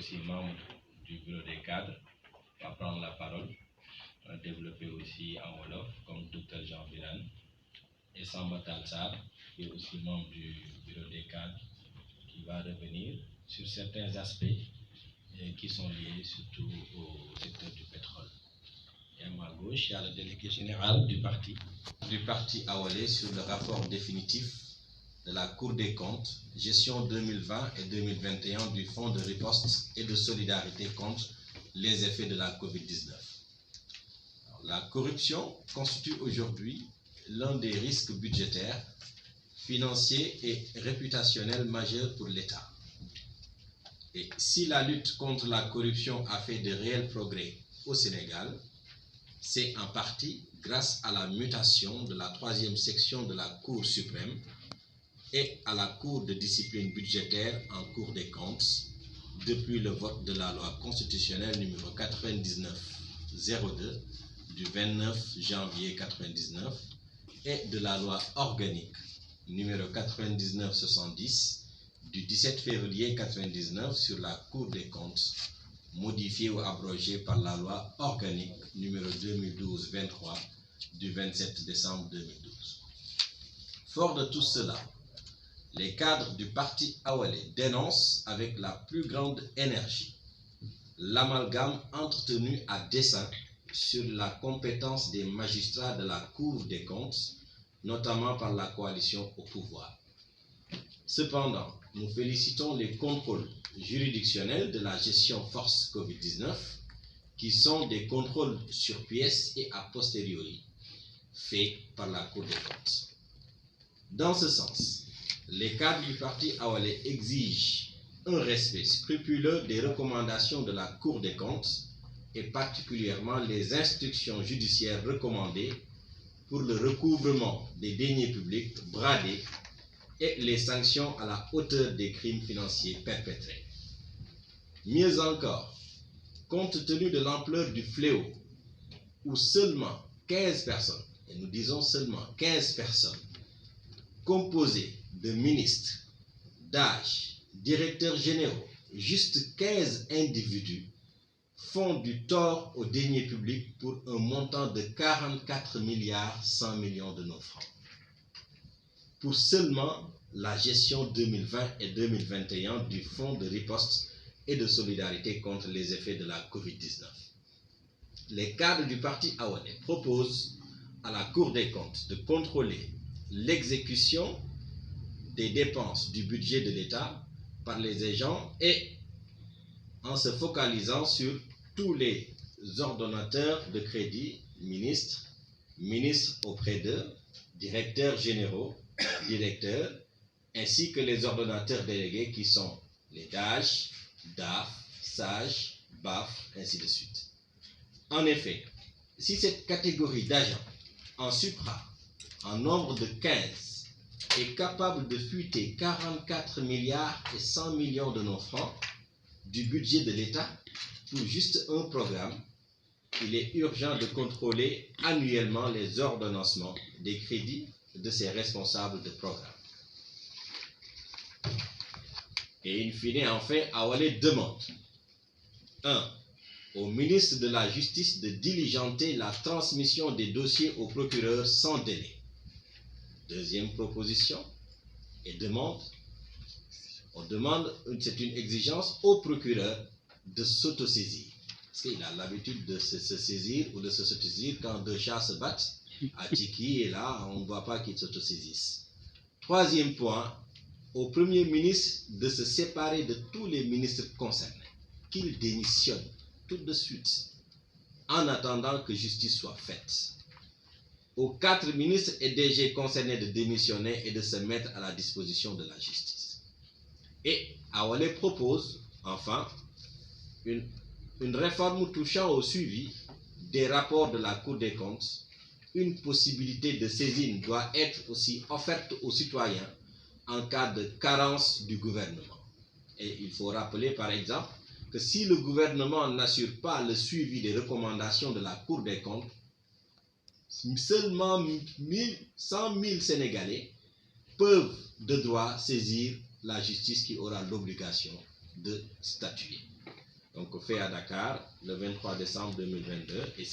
aussi membre du bureau des cadres, va prendre la parole, va développer aussi en Wolof, comme Dr Jean Birane, et Samba Talsar, qui est aussi membre du bureau des cadres, qui va revenir sur certains aspects qui sont liés surtout au secteur du pétrole. Et à ma gauche, il y a le délégué général du parti Awalé sur le rapport définitif de la Cour des comptes, gestion 2020 et 2021 du Fonds de riposte et de solidarité contre les effets de la COVID-19. La corruption constitue aujourd'hui l'un des risques budgétaires, financiers et réputationnels majeurs pour l'État. Et si la lutte contre la corruption a fait de réels progrès au Sénégal, c'est en partie grâce à la mutation de la 3e section de la Cour suprême et à la Cour de discipline budgétaire en Cour des comptes depuis le vote de la loi constitutionnelle numéro 99-02 du 29 janvier 1999 et de la loi organique numéro 99-70 du 17 février 1999 sur la Cour des comptes, modifiée ou abrogée par la loi organique numéro 2012-23 du 27 décembre 2012. Fort de tout cela, les cadres du parti Awalé dénoncent avec la plus grande énergie l'amalgame entretenu à dessein sur la compétence des magistrats de la Cour des comptes, notamment par la coalition au pouvoir. Cependant, nous félicitons les contrôles juridictionnels de la gestion force COVID-19, qui sont des contrôles sur pièces et a posteriori, faits par la Cour des comptes. Dans ce sens, les cadres du parti Awalé exigent un respect scrupuleux des recommandations de la Cour des comptes et particulièrement les instructions judiciaires recommandées pour le recouvrement des deniers publics bradés et les sanctions à la hauteur des crimes financiers perpétrés. Mieux encore, compte tenu de l'ampleur du fléau, où seulement 15 personnes, et nous disons seulement 15 personnes, composées de ministres, d'âge, directeurs généraux, juste 15 individus, font du tort aux deniers publics pour un montant de 44 milliards 100 millions de nos francs. Pour seulement la gestion 2020 et 2021 du Fonds de riposte et de solidarité contre les effets de la COVID-19. Les cadres du parti Awalé proposent à la Cour des comptes de contrôler l'exécution des dépenses du budget de l'État par les agents et en se focalisant sur tous les ordonnateurs de crédit, ministres auprès d'eux, directeurs généraux, directeurs, ainsi que les ordonnateurs délégués qui sont les DAGE, DAF, SAGE, BAF, ainsi de suite. En effet, si cette catégorie d'agents en supra, en nombre de 15, est capable de fuiter 44 milliards et 100 millions de nos francs du budget de l'État pour juste un programme, il est urgent de contrôler annuellement les ordonnancements des crédits de ces responsables de programme. Et in fine, enfin, Awalé demande 1. Au ministre de la Justice de diligenter la transmission des dossiers au procureur sans délai. Deuxième proposition et on demande, c'est une exigence au procureur de s'autosaisir. Parce qu'il a l'habitude de se saisir ou de se saisir quand deux chats se battent à Tiki et là, on ne voit pas qu'il s'autosaisisse. Troisième point, au Premier ministre de se séparer de tous les ministres concernés, qu'il démissionne tout de suite, en attendant que justice soit faite. Aux 4 ministres et DG concernés de démissionner et de se mettre à la disposition de la justice. Et Awalé propose, enfin, une réforme touchant au suivi des rapports de la Cour des comptes. Une possibilité de saisine doit être aussi offerte aux citoyens en cas de carence du gouvernement. Et il faut rappeler par exemple que si le gouvernement n'assure pas le suivi des recommandations de la Cour des comptes, seulement 100 000 Sénégalais peuvent de droit saisir la justice qui aura l'obligation de statuer. Donc fait à Dakar le 23 décembre 2022. Et